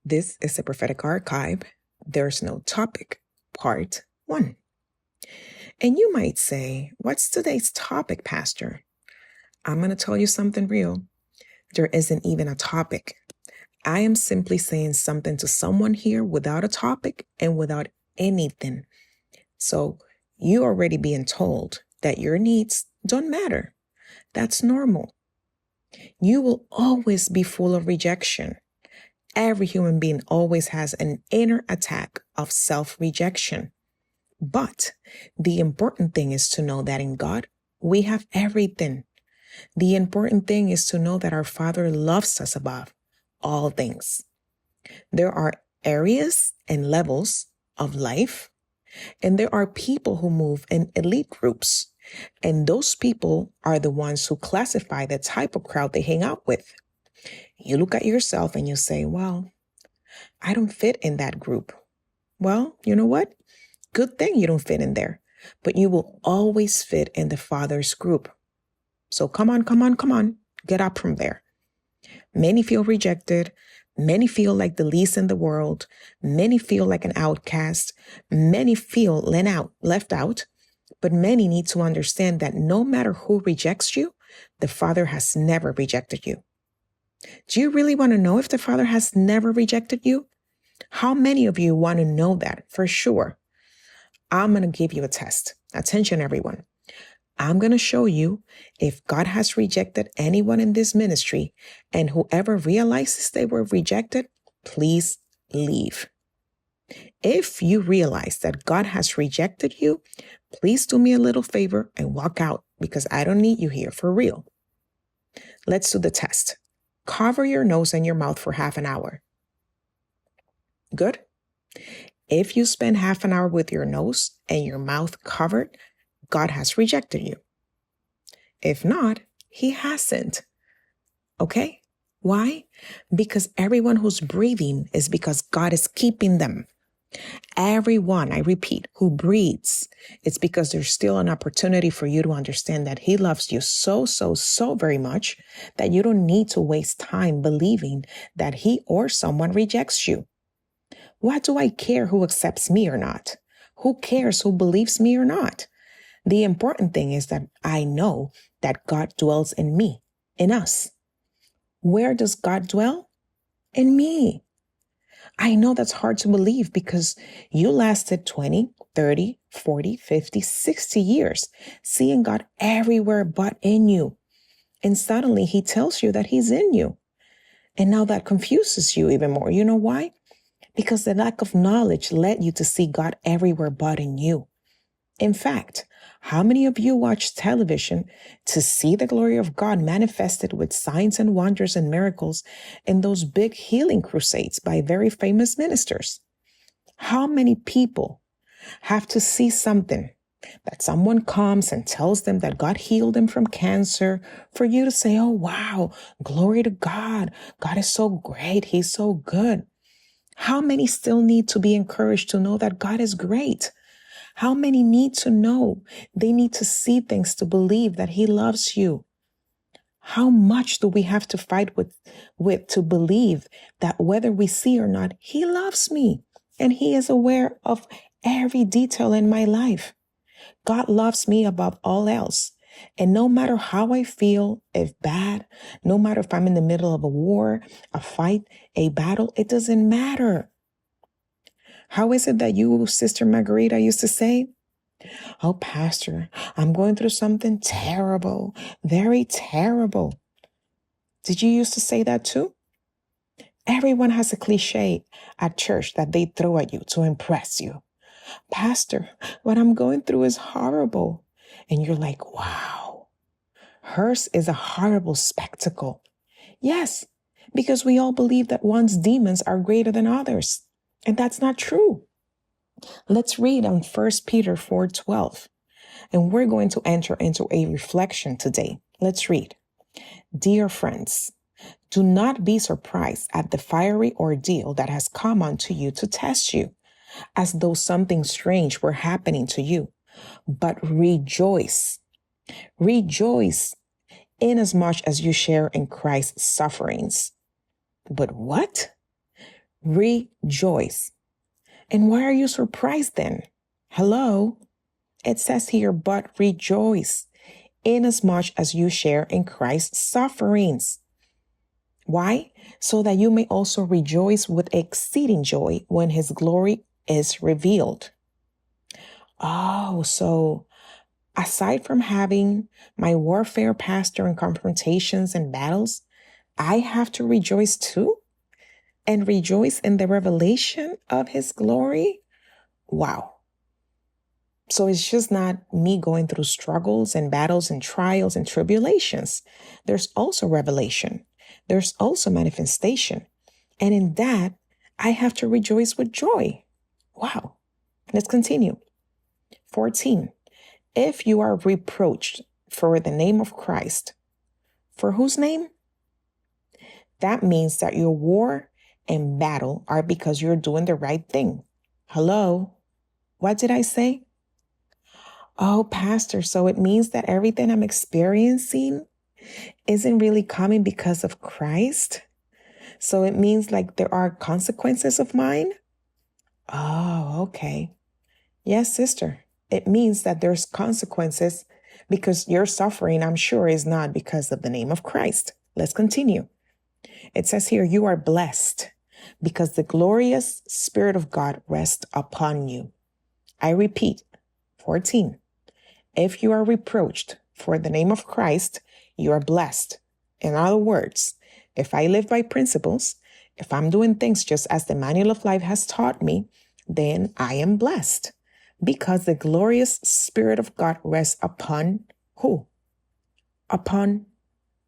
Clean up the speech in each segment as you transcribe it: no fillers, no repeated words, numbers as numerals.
This is the Prophetic Archive. There's no topic, part 1. And you might say, what's today's topic, Pastor? I'm going to tell you something real. There isn't even a topic. I am simply saying something to someone here without a topic and without anything. So you already being told that your needs don't matter. That's normal. You will always be full of rejection. Every human being always has an inner attack of self-rejection. But the important thing is to know that in God, we have everything. The important thing is to know that our Father loves us above all things. There are areas and levels of life, and there are people who move in elite groups. And those people are the ones who classify the type of crowd they hang out with. You look at yourself and you say, well, I don't fit in that group. Well, you know what? Good thing you don't fit in there, but you will always fit in the Father's group. So come on, get up from there. Many feel rejected. Many feel like the least in the world. Many feel like an outcast. Many feel left out. But many need to understand that no matter who rejects you, the Father has never rejected you. Do you really want to know if the Father has never rejected you? How many of you want to know that for sure? I'm going to give you a test. Attention, everyone. I'm going to show you if God has rejected anyone in this ministry, and whoever realizes they were rejected, please leave. If you realize that God has rejected you, please do me a little favor and walk out, because I don't need you here for real. Let's do the test. Cover your nose and your mouth for half an hour. Good? If you spend half an hour with your nose and your mouth covered, God has rejected you. If not, He hasn't. Okay? Why? Because everyone who's breathing is because God is keeping them. Everyone, I repeat, who breathes, it's because there's still an opportunity for you to understand that He loves you so very much that you don't need to waste time believing that He or someone rejects you. What do I care who accepts me or not? Who cares who believes me or not? The important thing is that I know that God dwells in me, in us. Where does God dwell? In me. I know that's hard to believe because you lasted 20, 30, 40, 50, 60 years seeing God everywhere but in you. And suddenly He tells you that He's in you. And now that confuses you even more. You know why? Because the lack of knowledge led you to see God everywhere but in you. In fact, how many of you watch television to see the glory of God manifested with signs and wonders and miracles in those big healing crusades by very famous ministers? How many people have to see something that someone comes and tells them that God healed them from cancer for you to say, oh, wow, glory to God. God is so great. He's so good. How many still need to be encouraged to know that God is great? How many need to know? They need to see things to believe that He loves you. How much do we have to fight with to believe that whether we see or not, He loves me and He is aware of every detail in my life. God loves me above all else. And no matter how I feel, if bad, no matter if I'm in the middle of a war, a fight, a battle, it doesn't matter. How is it that you, Sister Margarita, used to say, oh, Pastor, I'm going through something terrible, very terrible. Did you used to say that too? Everyone has a cliche at church that they throw at you to impress you. Pastor, what I'm going through is horrible. And you're like, wow, hers is a horrible spectacle. Yes, because we all believe that one's demons are greater than others. And that's not true. Let's read on 1 Peter 4:12. And we're going to enter into a reflection today. Let's read. Dear friends, do not be surprised at the fiery ordeal that has come unto you to test you, as though something strange were happening to you. But rejoice. Rejoice inasmuch as you share in Christ's sufferings. But what? Rejoice. And why are you surprised then? Hello? It says here, but rejoice, inasmuch as you share in Christ's sufferings. Why? So that you may also rejoice with exceeding joy when his glory is revealed. Oh, so aside from having my warfare, pastor, and confrontations and battles, I have to rejoice too? And rejoice in the revelation of his glory? Wow. So it's just not me going through struggles and battles and trials and tribulations. There's also revelation. There's also manifestation. And in that, I have to rejoice with joy. Wow. Let's continue. 14. If you are reproached for the name of Christ, for whose name? That means that your war and battle are because you're doing the right thing. Hello? What did I say? Oh, Pastor, so it means that everything I'm experiencing isn't really coming because of Christ? So it means like there are consequences of mine? Oh, okay. Yes, sister. It means that there's consequences because your suffering, I'm sure, is not because of the name of Christ. Let's continue. It says here, you are blessed because the glorious Spirit of God rests upon you. I repeat, 14. If you are reproached for the name of Christ, you are blessed. In other words, if I live by principles, if I'm doing things just as the manual of life has taught me, then I am blessed because the glorious Spirit of God rests upon who? Upon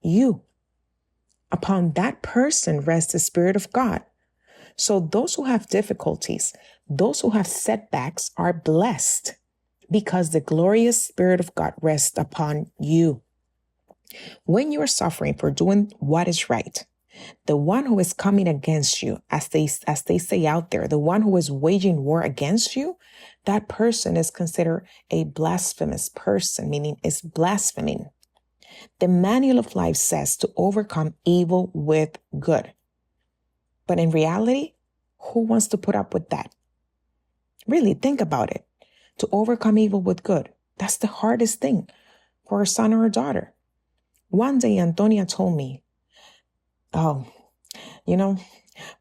you. Upon that person rests the Spirit of God. So those who have difficulties, those who have setbacks are blessed because the glorious Spirit of God rests upon you. When you are suffering for doing what is right, the one who is coming against you, as they say out there, the one who is waging war against you, that person is considered a blasphemous person, meaning is blaspheming. The manual of life says to overcome evil with good. But in reality, who wants to put up with that? Really, think about it. To overcome evil with good. That's the hardest thing for a son or a daughter. One day, Antonia told me, oh,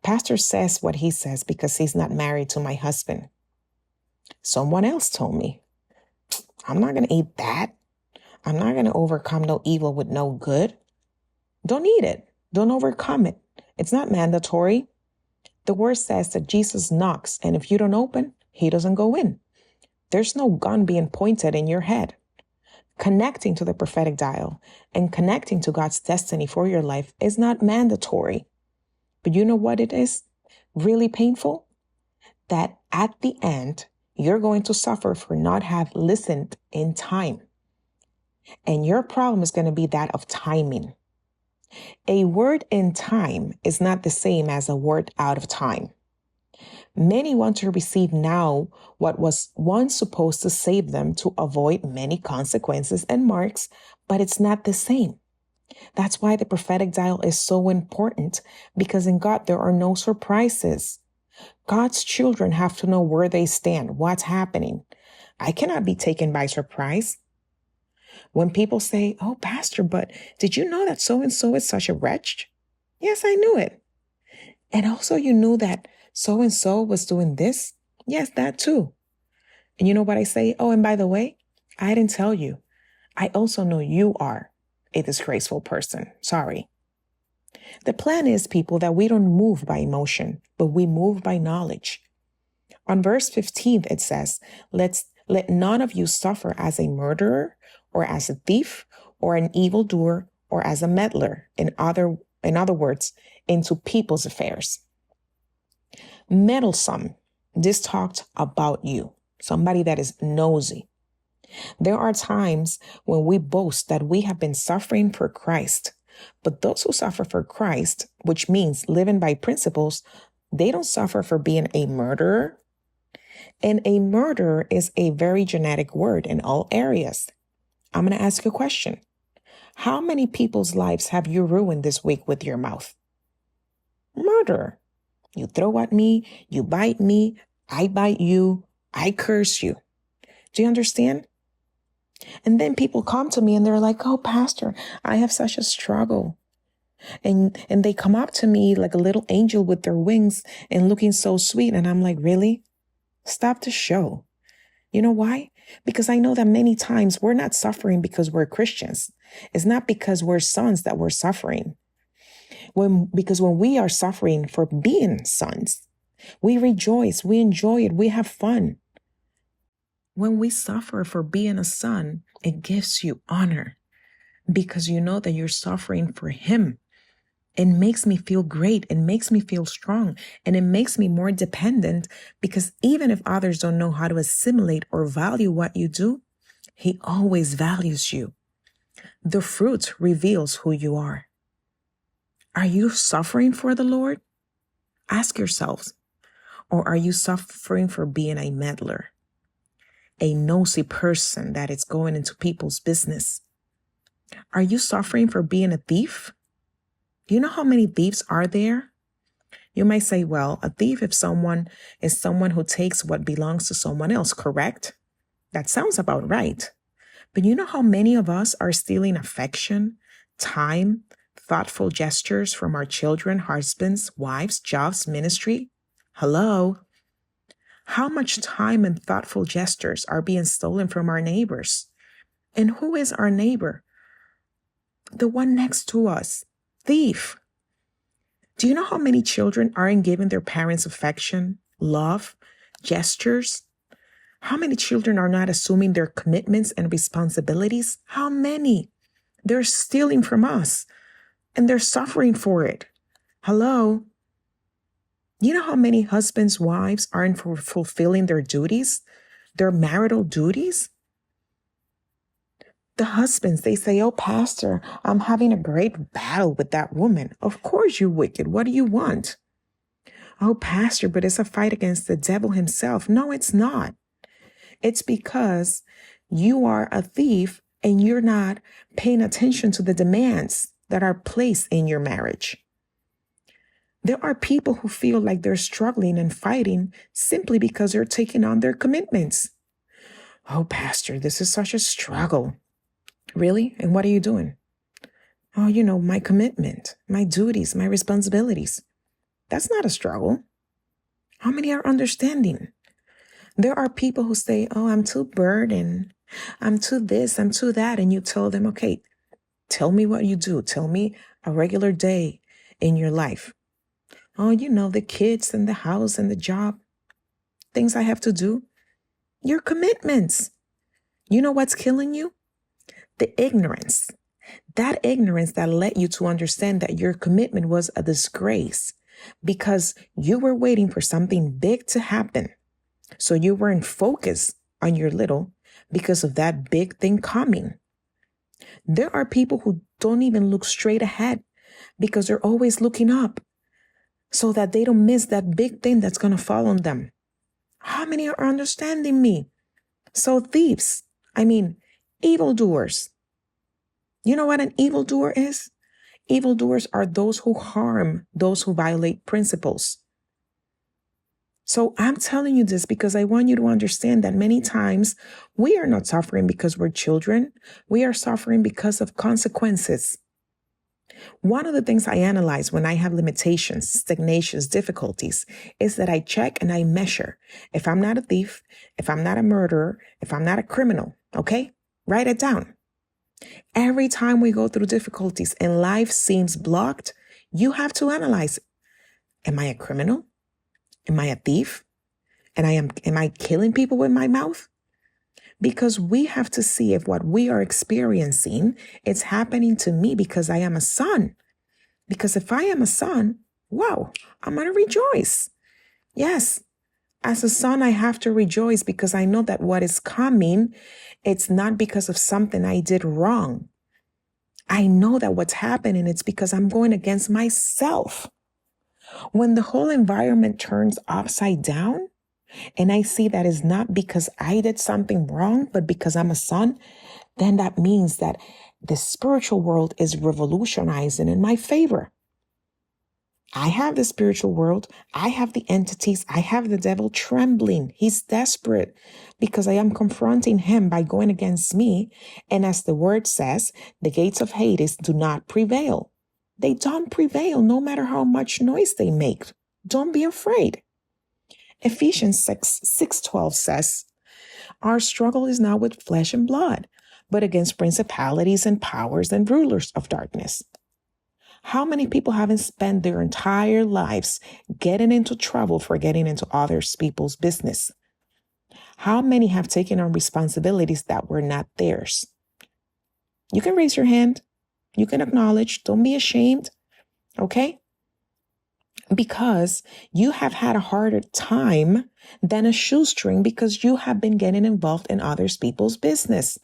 Pastor says what he says because he's not married to my husband. Someone else told me, I'm not going to eat that. I'm not going to overcome no evil with no good. Don't eat it. Don't overcome it. It's not mandatory. The word says that Jesus knocks, and if you don't open, he doesn't go in. There's no gun being pointed in your head. Connecting to the prophetic dial and connecting to God's destiny for your life is not mandatory. But you know what it is? Really painful? That at the end, you're going to suffer for not have listened in time. And your problem is going to be that of timing. A word in time is not the same as a word out of time. Many want to receive now what was once supposed to save them to avoid many consequences and marks, but it's not the same. That's why the prophetic dial is so important, because in God there are no surprises. God's children have to know where they stand, what's happening. I cannot be taken by surprise. When people say, oh, Pastor, but did you know that so-and-so is such a wretch? Yes, I knew it. And also you knew that so-and-so was doing this? Yes, that too. And you know what I say? Oh, and by the way, I didn't tell you. I also know you are a disgraceful person. Sorry. The plan is, people, that we don't move by emotion, but we move by knowledge. On verse 15, it says, let none of you suffer as a murderer or as a thief or an evildoer or as a meddler. In other words, into people's affairs. Meddlesome. This talked about you, somebody that is nosy. There are times when we boast that we have been suffering for Christ, but those who suffer for Christ, which means living by principles, they don't suffer for being a murderer. And a murderer is a very genetic word in all areas. I'm going to ask you a question. How many people's lives have you ruined this week with your mouth? Murderer. You throw at me, you bite me, I bite you, I curse you. Do you understand? And then people come to me and they're like, oh, Pastor, I have such a struggle. And they come up to me like a little angel with their wings and looking so sweet. And I'm like, really? Stop the show. You know why? Because I know that many times we're not suffering because we're Christians. It's not because we're sons that we're suffering. Because when we are suffering for being sons, we rejoice, we enjoy it, we have fun. When we suffer for being a son, it gives you honor because you know that you're suffering for him. It makes me feel great. It makes me feel strong. And it makes me more dependent because even if others don't know how to assimilate or value what you do, he always values you. The fruit reveals who you are. Are you suffering for the Lord? Ask yourselves. Or are you suffering for being a meddler? A nosy person that is going into people's business? Are you suffering for being a thief? Do you know how many thieves are there? You might say, well, a thief is someone who takes what belongs to someone else, correct? That sounds about right. But you know how many of us are stealing affection, time, thoughtful gestures from our children, husbands, wives, jobs, ministry? Hello? How much time and thoughtful gestures are being stolen from our neighbors? And who is our neighbor? The one next to us. Thief. Do you know how many children aren't giving their parents affection, love, gestures? How many children are not assuming their commitments and responsibilities? How many? They're stealing from us and they're suffering for it. Hello? You know how many husbands, wives aren't fulfilling their duties, their marital duties? The husbands, they say, oh, Pastor, I'm having a great battle with that woman. Of course you're wicked. What do you want? Oh, Pastor, but it's a fight against the devil himself. No, it's not. It's because you are a thief and you're not paying attention to the demands that are placed in your marriage. There are people who feel like they're struggling and fighting simply because they're taking on their commitments. Oh, Pastor, this is such a struggle. Really? And what are you doing? Oh, my commitment, my duties, my responsibilities. That's not a struggle. How many are understanding? There are people who say, oh, I'm too burdened. I'm too this, I'm too that. And you tell them, okay, tell me what you do. Tell me a regular day in your life. Oh, the kids and the house and the job, things I have to do. Your commitments. You know what's killing you? The ignorance. That ignorance that led you to understand that your commitment was a disgrace because you were waiting for something big to happen. So you weren't focused on your little because of that big thing coming. There are people who don't even look straight ahead because they're always looking up so that they don't miss that big thing that's going to fall on them. How many are understanding me? So thieves, evildoers. You know what an evildoer is? Evildoers are those who harm those who violate principles. So I'm telling you this because I want you to understand that many times we are not suffering because we're children. We are suffering because of consequences. One of the things I analyze when I have limitations, stagnations, difficulties, is that I check and I measure. If I'm not a thief, if I'm not a murderer, if I'm not a criminal, okay? Write it down. Every time we go through difficulties and life seems blocked, you have to analyze. Am I a criminal? Am I a thief? And am I killing people with my mouth? Because we have to see if what we are experiencing is happening to me because I am a son. Because if I am a son, wow, I'm going to rejoice. Yes, as a son, I have to rejoice because I know that what is coming, it's not because of something I did wrong. I know that what's happening, it's because I'm going against myself. When the whole environment turns upside down, and I see that is not because I did something wrong, but because I'm a son, then that means that the spiritual world is revolutionizing in my favor. I have the spiritual world. I have the entities. I have the devil trembling. He's desperate because I am confronting him by going against me. And as the word says, the gates of Hades do not prevail. They don't prevail no matter how much noise they make. Don't be afraid. Ephesians 6:12 says, our struggle is not with flesh and blood, but against principalities and powers and rulers of darkness. How many people haven't spent their entire lives getting into trouble for getting into other people's business? How many have taken on responsibilities that were not theirs? You can raise your hand. You can acknowledge. Don't be ashamed. Okay? Because you have had a harder time than a shoestring because you have been getting involved in other people's business.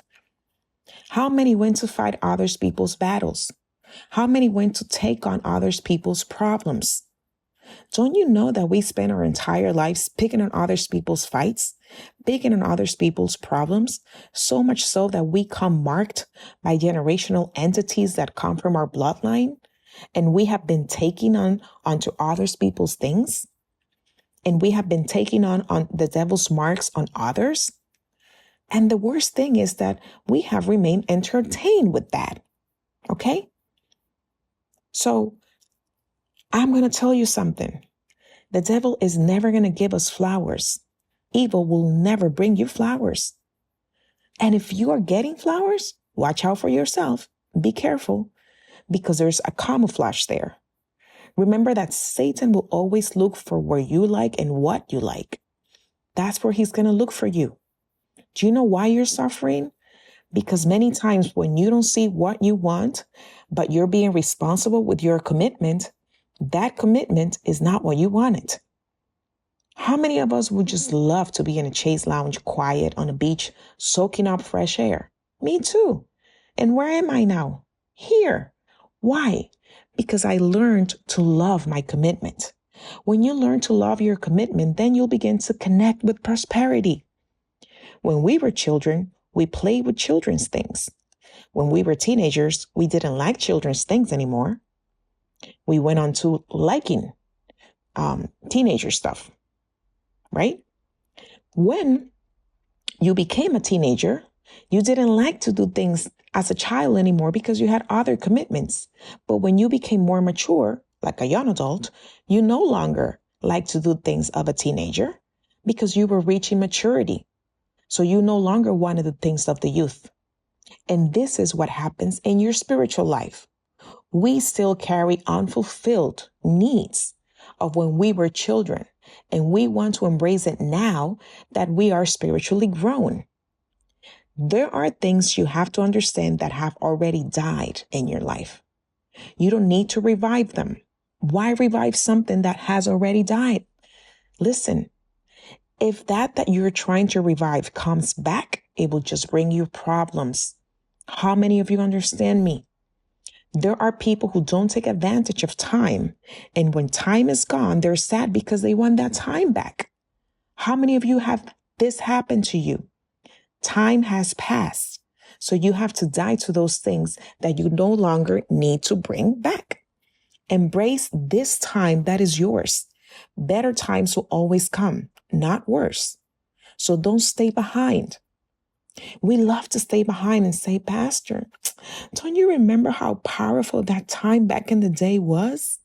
How many went to fight other people's battles? How many went to take on other people's problems? Don't you know that we spend our entire lives picking on other people's fights, picking on other people's problems, so much so that we come marked by generational entities that come from our bloodline, and we have been taking onto other people's things, and we have been taking on the devil's marks on others? And the worst thing is that we have remained entertained with that, okay? So I'm going to tell you something. The devil is never going to give us flowers. Evil will never bring you flowers. And if you are getting flowers, watch out for yourself. Be careful, because there's a camouflage there. Remember that Satan will always look for where you like and what you like. That's where he's going to look for you. Do you know why you're suffering? Because many times when you don't see what you want, but you're being responsible with your commitment, that commitment is not what you wanted. How many of us would just love to be in a chaise lounge, quiet on a beach, soaking up fresh air? Me too. And where am I now? Here. Why? Because I learned to love my commitment. When you learn to love your commitment, then you'll begin to connect with prosperity. When we were children, we played with children's things. When we were teenagers, we didn't like children's things anymore. We went on to liking teenager stuff, right? When you became a teenager, you didn't like to do things as a child anymore because you had other commitments. But when you became more mature, like a young adult, you no longer like to do things of a teenager because you were reaching maturity. So you no longer wanted the things of the youth. And this is what happens in your spiritual life. We still carry unfulfilled needs of when we were children, and we want to embrace it now that we are spiritually grown. There are things you have to understand that have already died in your life. You don't need to revive them. Why revive something that has already died? Listen, if that you're trying to revive comes back, it will just bring you problems. How many of you understand me? There are people who don't take advantage of time. And when time is gone, they're sad because they want that time back. How many of you have this happen to you? Time has passed. So you have to die to those things that you no longer need to bring back. Embrace this time that is yours. Better times will always come, not worse. So don't stay behind. We love to stay behind and say, Pastor, don't you remember how powerful that time back in the day was?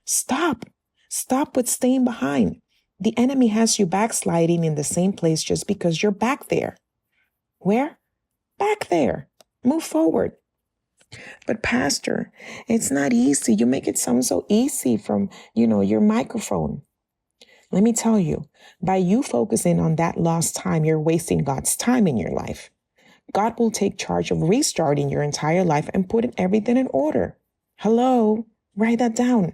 Stop. Stop with staying behind. The enemy has you backsliding in the same place just because you're back there. Where? Back there. Move forward. But Pastor, it's not easy. You make it sound so easy from, your microphone. Let me tell you, by you focusing on that lost time, you're wasting God's time in your life. God will take charge of restarting your entire life and putting everything in order. Hello, write that down.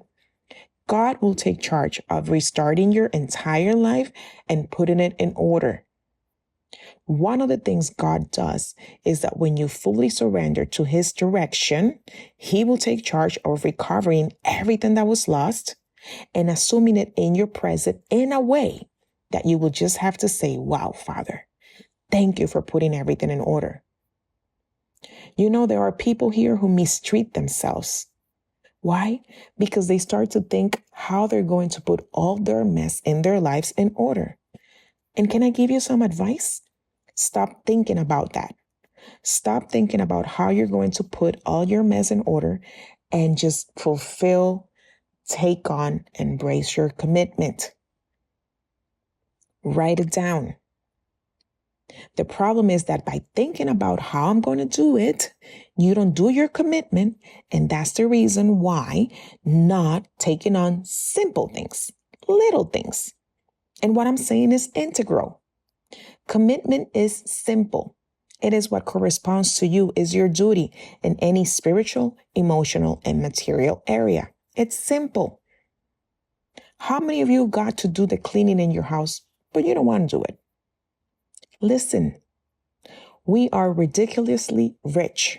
God will take charge of restarting your entire life and putting it in order. One of the things God does is that when you fully surrender to his direction, he will take charge of recovering everything that was lost and assuming it in your present in a way that you will just have to say, wow, Father, thank you for putting everything in order. There are people here who mistreat themselves. Why? Because they start to think how they're going to put all their mess in their lives in order. And can I give you some advice? Stop thinking about that. Stop thinking about how you're going to put all your mess in order and just fulfill, take on, embrace your commitment. Write it down. The problem is that by thinking about how I'm going to do it, you don't do your commitment. And that's the reason why not taking on simple things, little things. And what I'm saying is integral. Commitment is simple. It is what corresponds to you, is your duty in any spiritual, emotional, and material area. It's simple. How many of you got to do the cleaning in your house, but you don't want to do it? Listen, we are ridiculously rich,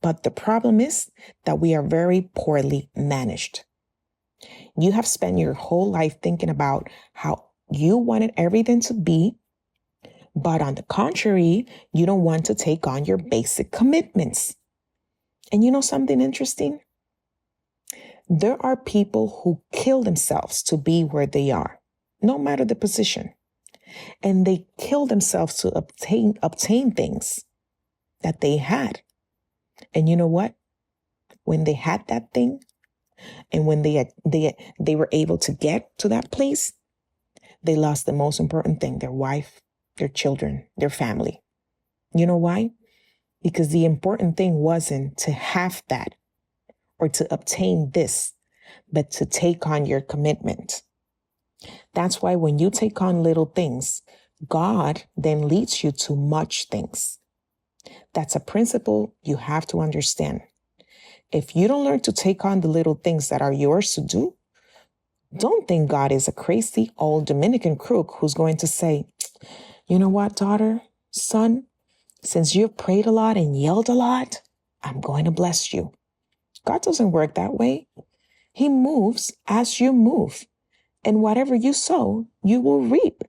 but the problem is that we are very poorly managed. You have spent your whole life thinking about how you wanted everything to be, but on the contrary, you don't want to take on your basic commitments. And you know something interesting? There are people who kill themselves to be where they are, no matter the position. And they kill themselves to obtain things that they had. And you know what? When they had that thing, and when they were able to get to that place, they lost the most important thing, their wife, their children, their family. You know why? Because the important thing wasn't to have that or to obtain this, but to take on your commitment. That's why when you take on little things, God then leads you to much things. That's a principle you have to understand. If you don't learn to take on the little things that are yours to do, don't think God is a crazy old Dominican crook who's going to say, you know what, daughter, son, since you've prayed a lot and yelled a lot, I'm going to bless you. God doesn't work that way. He moves as you move. And whatever you sow, you will reap.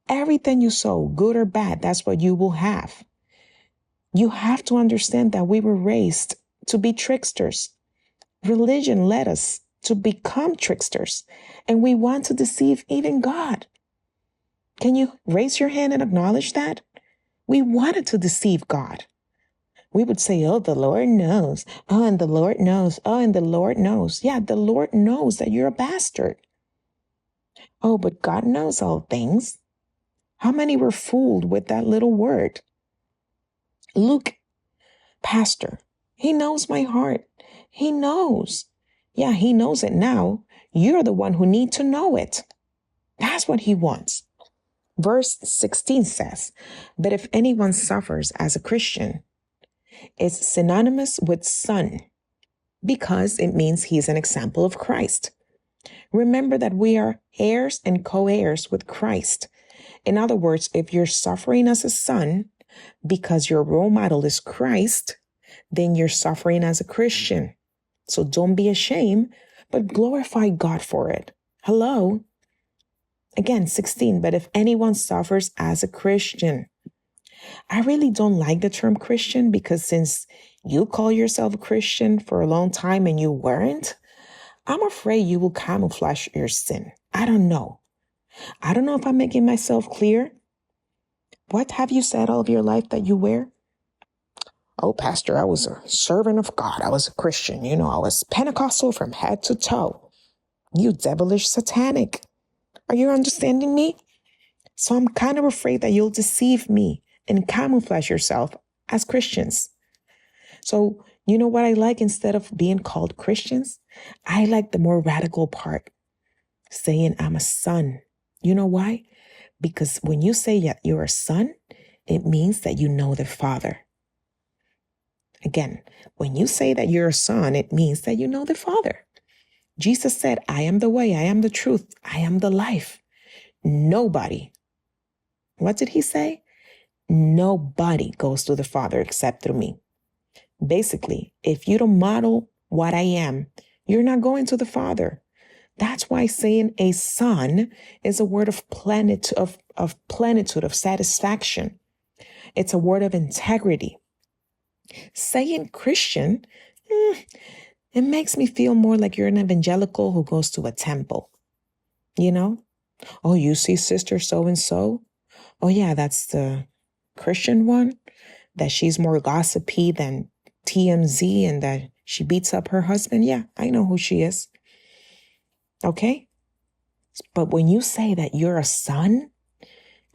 Everything you sow, good or bad, that's what you will have. You have to understand that we were raised to be tricksters. Religion led us to become tricksters, and we want to deceive even God. Can you raise your hand and acknowledge that? We wanted to deceive God. We would say, oh, the Lord knows. Oh, and the Lord knows. Oh, and the Lord knows. Yeah, the Lord knows that you're a bastard. Oh, but God knows all things. How many were fooled with that little word? Luke, pastor, he knows my heart. He knows. Yeah, he knows it now. You're the one who need to know it. That's what he wants. Verse 16 says, but if anyone suffers as a Christian, it's synonymous with son because it means he's an example of Christ. Remember that we are heirs and co-heirs with Christ. In other words, if you're suffering as a son because your role model is Christ, then you're suffering as a Christian. So don't be ashamed, but glorify God for it. Hello? Again, 16, but if anyone suffers as a Christian. I really don't like the term Christian because since you call yourself a Christian for a long time and you weren't, I'm afraid you will camouflage your sin. I don't know. I don't know if I'm making myself clear. What have you said all of your life that you were? Oh, Pastor, I was a servant of God. I was a Christian. You know, I was Pentecostal from head to toe. You devilish satanic. Are you understanding me? So I'm kind of afraid that you'll deceive me and camouflage yourself as Christians. So you know what I like instead of being called Christians? I like the more radical part, saying I'm a son. You know why? Because when you say that you're a son, it means that you know the Father. Again, when you say that you're a son, it means that you know the Father. Jesus said, I am the way, I am the truth, I am the life. Nobody. What did he say? Nobody goes to the Father except through me. Basically, if you don't model what I am, you're not going to the Father. That's why saying a son is a word of plenitude, of satisfaction. It's a word of integrity. Saying Christian, It makes me feel more like you're an evangelical who goes to a temple, you know? Oh, you see sister so-and-so? Oh yeah, that's the Christian one, that she's more gossipy than TMZ and that she beats up her husband. Yeah, I know who she is. Okay? But when you say that you're a son,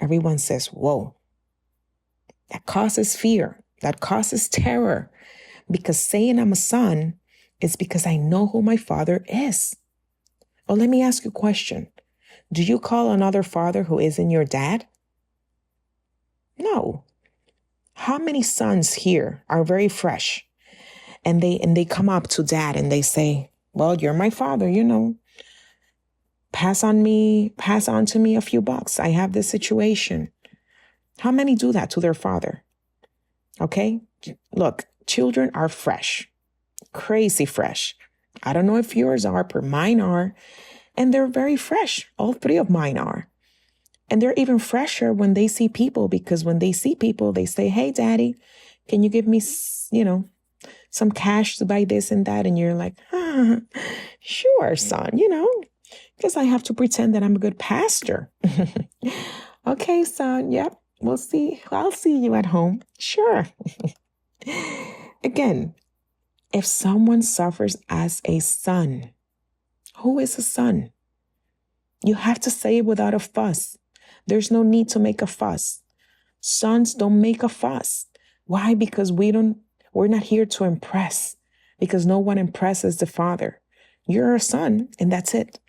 everyone says, whoa, that causes fear. That causes terror. Because saying I'm a son is because I know who my father is. Oh, let me ask you a question. Do you call another father who isn't your dad? No. How many sons here are very fresh and they come up to dad and they say, well, you're my father, pass on to me a few bucks. I have this situation. How many do that to their father? Okay. Look, children are fresh, crazy fresh. I don't know if yours are, but mine are. And they're very fresh. All three of mine are. And they're even fresher when they see people, because when they see people, they say, hey, daddy, can you give me, some cash to buy this and that? And you're like, sure, son, because I have to pretend that I'm a good pastor. Okay, son. Yep. We'll see. I'll see you at home. Sure. Again, if someone suffers as a son, who is a son? You have to say it without a fuss. There's no need to make a fuss. Sons don't make a fuss. Why? Because we're not here to impress, because no one impresses the father. You're a son, and that's it.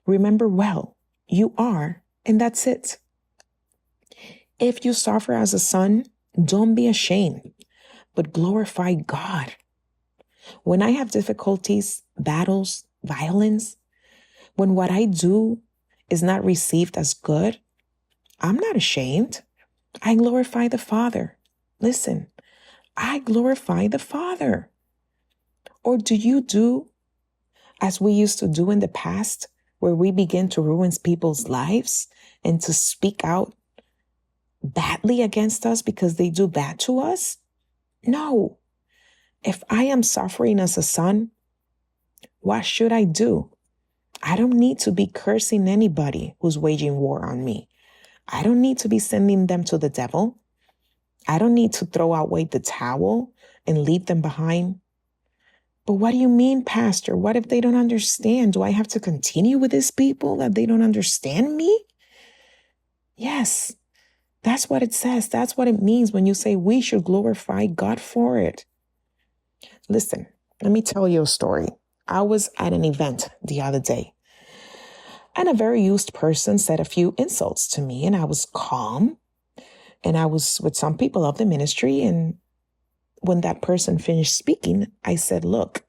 Remember well, you are, and that's it. If you suffer as a son, don't be ashamed, but glorify God. When I have difficulties, battles, violence, when what I do is not received as good, I'm not ashamed. I glorify the Father. Listen, I glorify the Father. Or do you do as we used to do in the past, where we begin to ruin people's lives and to speak out badly against us because they do bad to us? No. If I am suffering as a son, what should I do? I don't need to be cursing anybody who's waging war on me. I don't need to be sending them to the devil. I don't need to throw away the towel and leave them behind. But what do you mean, Pastor? What if they don't understand? Do I have to continue with these people that they don't understand me? Yes, that's what it says. That's what it means when you say we should glorify God for it. Listen, let me tell you a story. I was at an event the other day, and a very used person said a few insults to me, and I was calm, and I was with some people of the ministry, and when that person finished speaking, I said, look,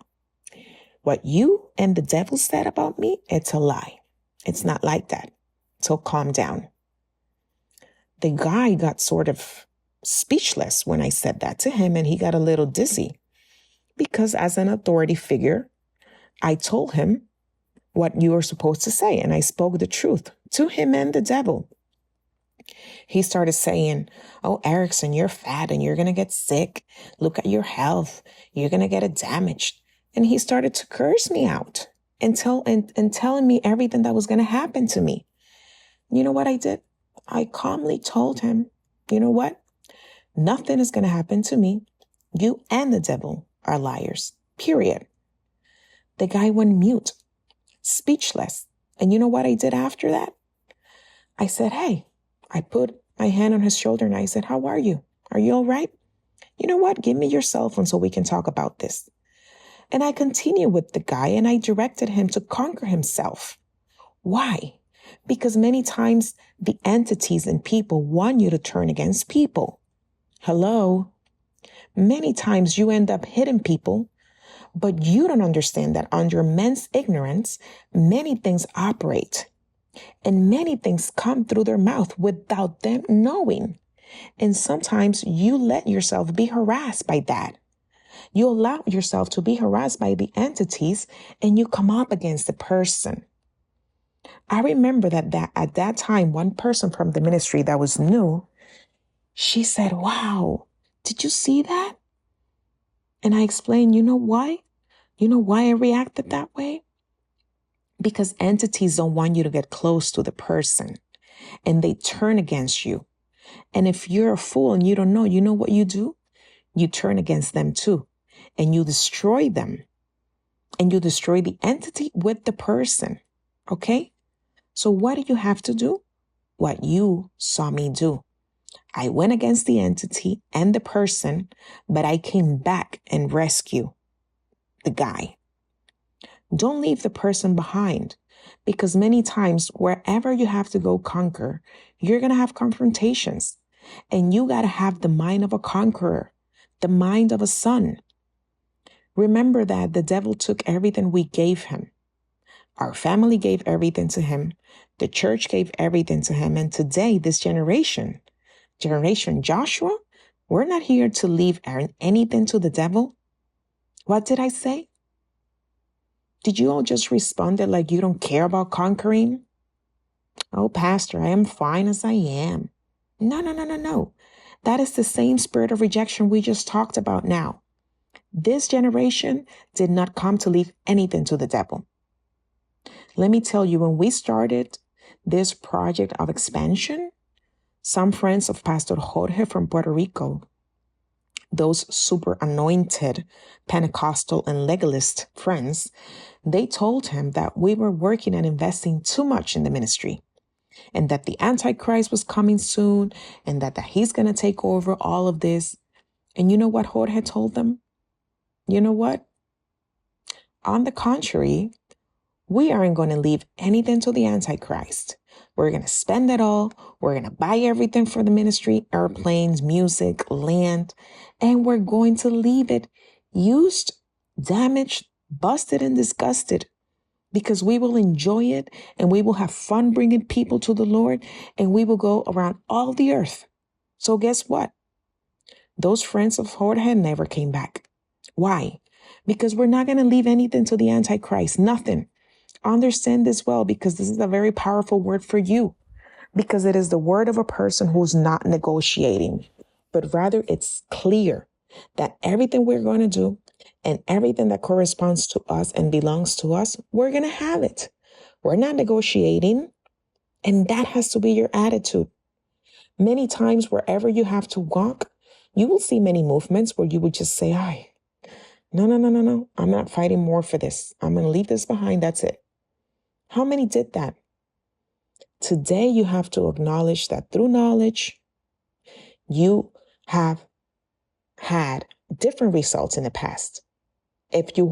what you and the devil said about me, it's a lie. It's not like that. So calm down. The guy got sort of speechless when I said that to him, and he got a little dizzy, because as an authority figure, I told him what you were supposed to say, and I spoke the truth to him and the devil. He started saying, oh, Erickson, you're fat and you're going to get sick. Look at your health. You're going to get it damaged. And he started to curse me out and telling me everything that was going to happen to me. You know what I did? I calmly told him, you know what? Nothing is going to happen to me. You and the devil are liars, period. The guy went mute, speechless. And you know what I did after that? I said, hey, I put my hand on his shoulder and I said, how are you? Are you all right? You know what? Give me your cell phone so we can talk about this. And I continued with the guy and I directed him to conquer himself. Why? Because many times the entities and people want you to turn against people. Hello? Many times you end up hitting people, but you don't understand that under men's ignorance, many things operate. And many things come through their mouth without them knowing. And sometimes you let yourself be harassed by that. You allow yourself to be harassed by the entities and you come up against the person. I remember that at that time, one person from the ministry that was new, she said, wow, did you see that? And I explained, you know why? You know why I reacted that way? Because entities don't want you to get close to the person and they turn against you. And if you're a fool and you know what you do? You turn against them too, and you destroy them, and you destroy the entity with the person. Okay? So what do you have to do? What you saw me do. I went against the entity and the person, but I came back and rescue the guy. Don't leave the person behind, because many times wherever you have to go conquer, you're going to have confrontations, and you got to have the mind of a conqueror, the mind of a son. Remember that the devil took everything we gave him. Our family gave everything to him. The church gave everything to him. And today, this generation Joshua, we're not here to leave anything to the devil. What did I say? Did you all just respond like you don't care about conquering? Oh, Pastor, I am fine as I am. No. That is the same spirit of rejection we just talked about now. This generation did not come to leave anything to the devil. Let me tell you, when we started this project of expansion, some friends of Pastor Jorge from Puerto Rico, those super anointed Pentecostal and legalist friends, they told him that we were working and investing too much in the ministry, and that the Antichrist was coming soon, and that he's going to take over all of this. And you know what Jorge told them? You know what? On the contrary, we aren't going to leave anything to the Antichrist. We're going to spend it all. We're going to buy everything for the ministry, airplanes, music, land, and we're going to leave it used, damaged, busted, and disgusted, because we will enjoy it and we will have fun bringing people to the Lord, and we will go around all the earth. So guess what? Those friends of Jorge never came back. Why? Because we're not going to leave anything to the Antichrist. Nothing. Understand this well, because this is a very powerful word for you, because it is the word of a person who's not negotiating, but rather it's clear that everything we're going to do and everything that corresponds to us and belongs to us, we're going to have it. We're not negotiating. And that has to be your attitude. Many times, wherever you have to walk, you will see many movements where you would just say, no. I'm not fighting more for this. I'm going to leave this behind. That's it. How many did that? Today, you have to acknowledge that through knowledge, you have had different results in the past. If you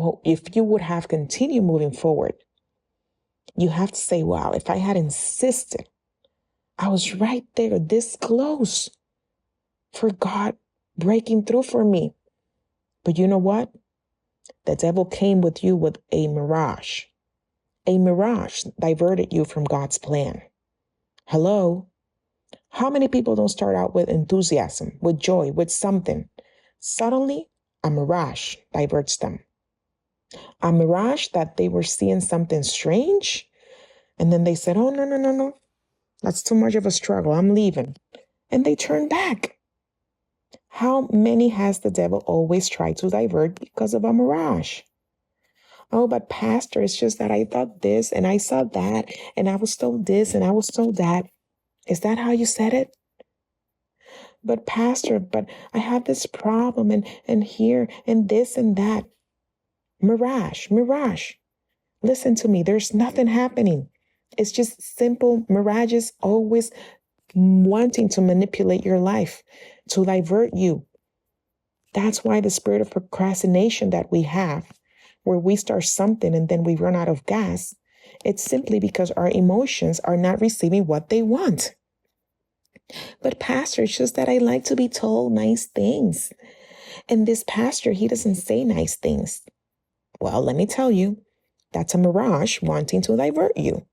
would have continued moving forward, you have to say, wow, if I had insisted, I was right there, this close for God breaking through for me. But you know what? The devil came with you with a mirage. A mirage diverted you from God's plan. Hello? How many people don't start out with enthusiasm, with joy, with something? Suddenly, a mirage diverts them. A mirage that they were seeing something strange, and then they said, oh, no. That's too much of a struggle. I'm leaving. And they turn back. How many has the devil always tried to divert because of a mirage? Oh, but Pastor, it's just that I thought this and I saw that and I was told this and I was told that. Is that how you said it? But Pastor, but I have this problem and here and this and that. Mirage. Listen to me. There's nothing happening. It's just simple mirages always wanting to manipulate your life, to divert you. That's why the spirit of procrastination that we have, where we start something and then we run out of gas, it's simply because our emotions are not receiving what they want. But Pastor, it's just that I like to be told nice things. And this pastor, he doesn't say nice things. Well, let me tell you, that's a mirage wanting to divert you.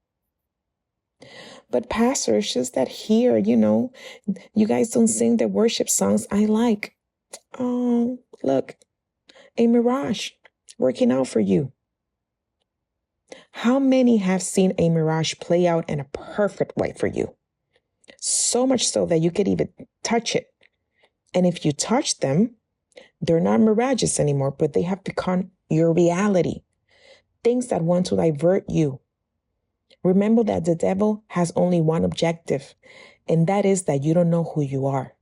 But Pastor, it's just that here, you guys don't sing the worship songs I like. Oh, look, a mirage working out for you. How many have seen a mirage play out in a perfect way for you? So much so that you could even touch it. And if you touch them, They're not mirages anymore, but they have become your reality. Things that want to divert you. Remember that the devil has only one objective, and that is that you don't know who you are.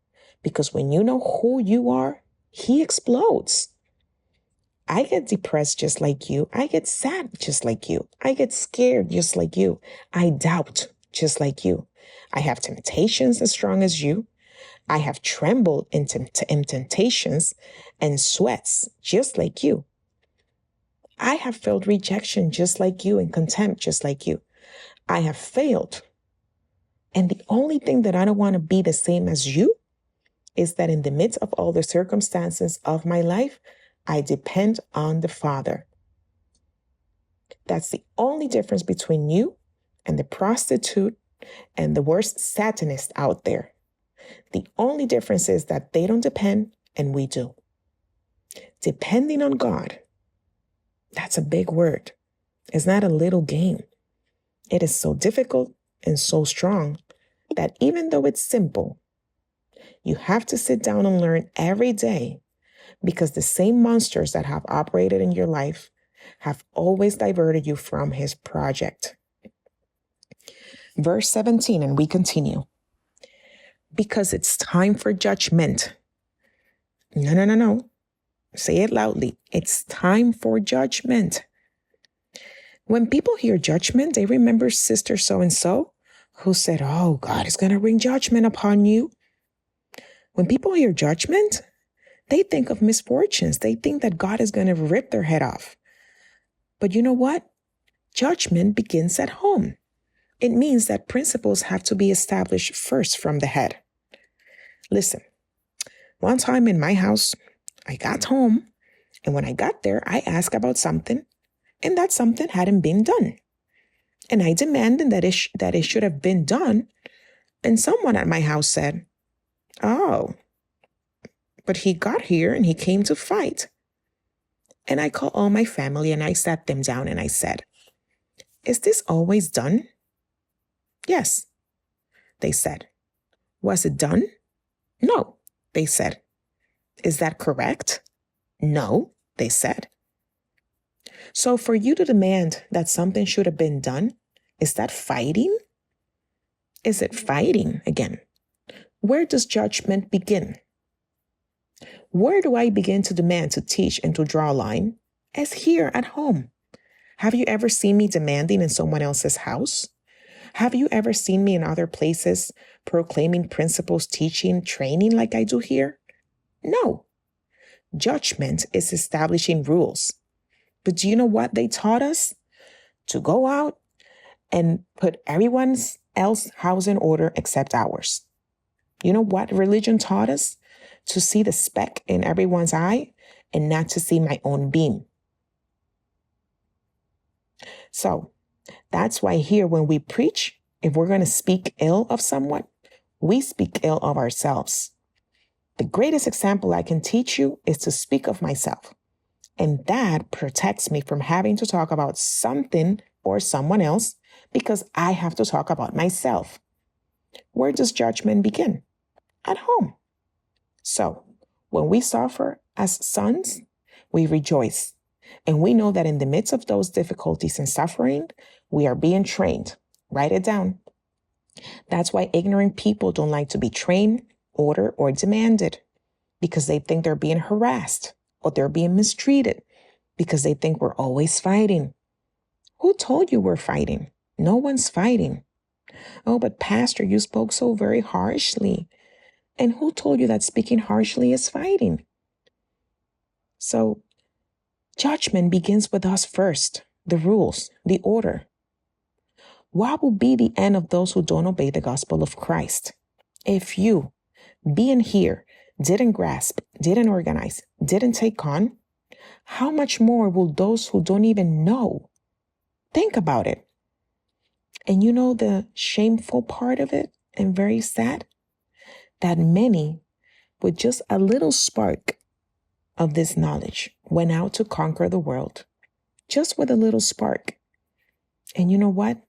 Because when you know who you are, he explodes. I get depressed just like you. I get sad just like you. I get scared just like you. I doubt just like you. I have temptations as strong as you. I have trembled in temptations and sweats just like you. I have felt rejection just like you and contempt just like you. I have failed. And the only thing that I don't want to be the same as you is that in the midst of all the circumstances of my life, I depend on the Father. That's the only difference between you and the prostitute and the worst Satanist out there. The only difference is that they don't depend and we do. Depending on God, that's a big word. It's not a little game. It is so difficult and so strong that even though it's simple, you have to sit down and learn every day, because the same monsters that have operated in your life have always diverted you from his project. Verse 17, and we continue. Because it's time for judgment. No. Say it loudly. It's time for judgment. When people hear judgment, they remember Sister so-and-so who said, oh, God is going to bring judgment upon you. When people hear judgment, they think of misfortunes. They think that God is going to rip their head off. But you know what? Judgment begins at home. It means that principles have to be established first from the head. Listen, one time in my house, I got home, and when I got there, I asked about something, and that something hadn't been done. And I demanded that it should have been done, and someone at my house said, oh, but he got here and he came to fight. And I called all my family and I sat them down and I said, is this always done? Yes, they said. Was it done? No, they said. Is that correct? No, they said. So for you to demand that something should have been done, is that fighting? Is it fighting again? Where does judgment begin? Where do I begin to demand, to teach, and to draw a line? As here at home. Have you ever seen me demanding in someone else's house? Have you ever seen me in other places proclaiming principles, teaching, training like I do here? No. Judgment is establishing rules. But do you know what they taught us? To go out and put everyone else's house in order except ours. You know what religion taught us? To see the speck in everyone's eye and not to see my own beam. So that's why here when we preach, if we're going to speak ill of someone, we speak ill of ourselves. The greatest example I can teach you is to speak of myself. And that protects me from having to talk about something or someone else because I have to talk about myself. Where does judgment begin? At home. So when we suffer as sons, we rejoice. And we know that in the midst of those difficulties and suffering, we are being trained. Write it down. That's why ignorant people don't like to be trained, ordered, or demanded, because they think they're being harassed or they're being mistreated, because they think we're always fighting. Who told you we're fighting? No one's fighting. Oh, but Pastor, you spoke so very harshly. And who told you that speaking harshly is fighting? So judgment begins with us first, the rules, the order. What will be the end of those who don't obey the gospel of Christ? If you, being here, didn't grasp, didn't organize, didn't take on, how much more will those who don't even know? Think about it. And you know the shameful part of it, and very sad? That many, with just a little spark of this knowledge, went out to conquer the world. Just with a little spark. And you know what?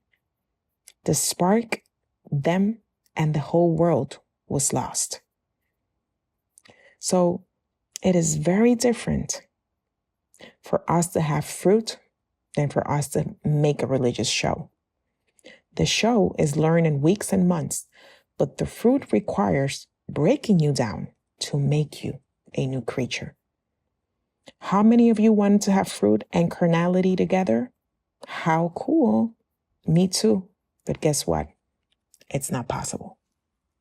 The spark, them, and the whole world was lost. So It is very different for us to have fruit than for us to make a religious show. The show is learned in weeks and months, but the fruit requires breaking you down to make you a new creature. How many of you want to have fruit and carnality together? How cool. Me too. But guess what? It's not possible.